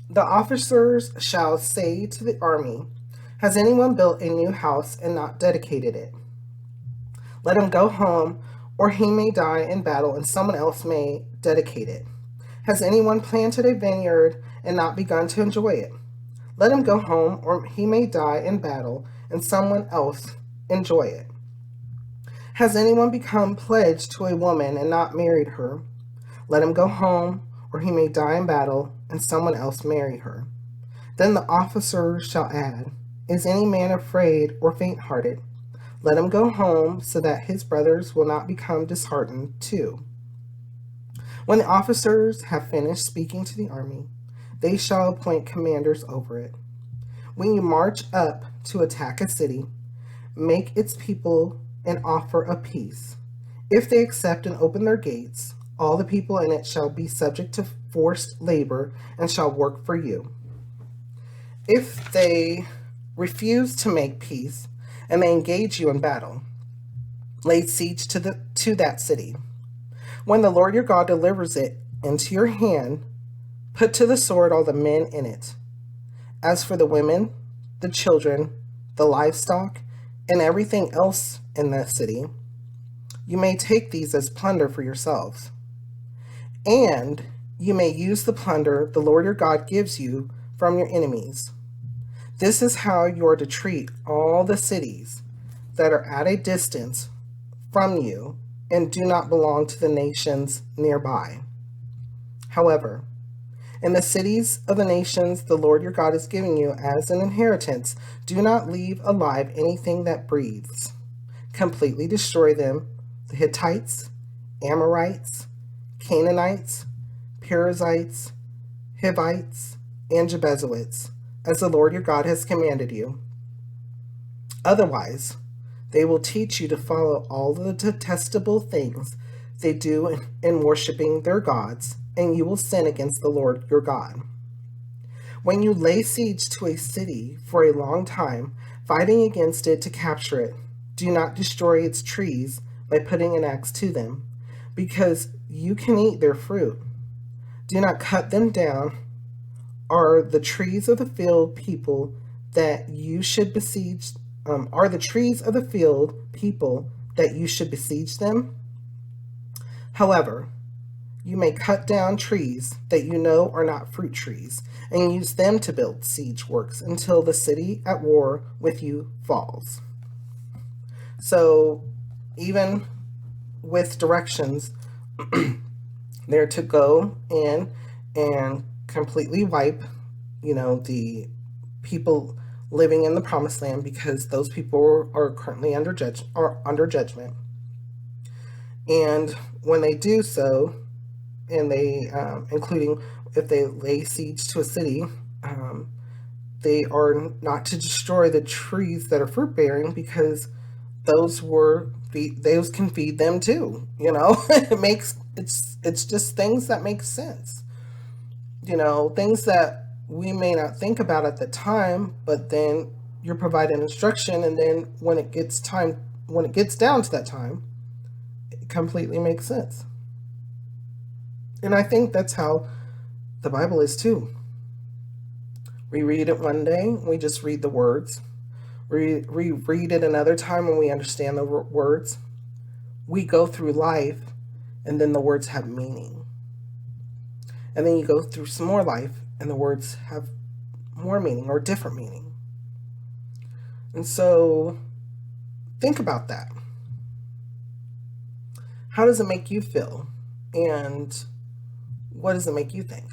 The officers shall say to the army, has anyone built a new house and not dedicated it? Let him go home, or he may die in battle and someone else may dedicate it. Has anyone planted a vineyard and not begun to enjoy it? Let him go home, or he may die in battle and someone else enjoy it. Has anyone become pledged to a woman and not married her? Let him go home, or he may die in battle and someone else marry her. Then the officers shall add, is any man afraid or faint hearted? Let him go home, so that his brothers will not become disheartened too. When the officers have finished speaking to the army, they shall appoint commanders over it. When you march up to attack a city, make its people an offer of peace. If they accept and open their gates, all the people in it shall be subject to forced labor and shall work for you. If they refuse to make peace and they engage you in battle, lay siege to that city. When the Lord your God delivers it into your hand, put to the sword all the men in it. As for the women, the children, the livestock, and everything else in that city, you may take these as plunder for yourselves. And you may use the plunder the Lord your God gives you from your enemies. This is how you are to treat all the cities that are at a distance from you and do not belong to the nations nearby. However, in the cities of the nations the Lord your God is giving you as an inheritance, do not leave alive anything that breathes. Completely destroy them: the Hittites, Amorites, Canaanites, Perizzites, Hivites, and Jebusites, as the Lord your God has commanded you. Otherwise, they will teach you to follow all the detestable things they do in worshiping their gods, and you will sin against the Lord your God. When you lay siege to a city for a long time, fighting against it to capture it, do not destroy its trees by putting an axe to them, because you can eat their fruit. Do not cut them down. Are the trees of the field people that you should besiege? Are the trees of the field people that you should besiege them? However, you may cut down trees that you know are not fruit trees, and use them to build siege works until the city at war with you falls. So, even with directions, they're to go in and completely wipe, the people living in the promised land, because those people are currently under judgment. And when they do so, and they, including if they lay siege to a city, they are not to destroy the trees that are fruit bearing, because those can feed them too. It's just things that make sense. Things that we may not think about at the time, but then you're providing instruction, and then when it gets down to that time, it completely makes sense. And I think that's how the Bible is too. We read it one day, we just read the words. We read it another time when we understand the words. We go through life, and then the words have meaning. And then you go through some more life, and the words have more meaning or different meaning. And so, think about that. How does it make you feel? And what does it make you think?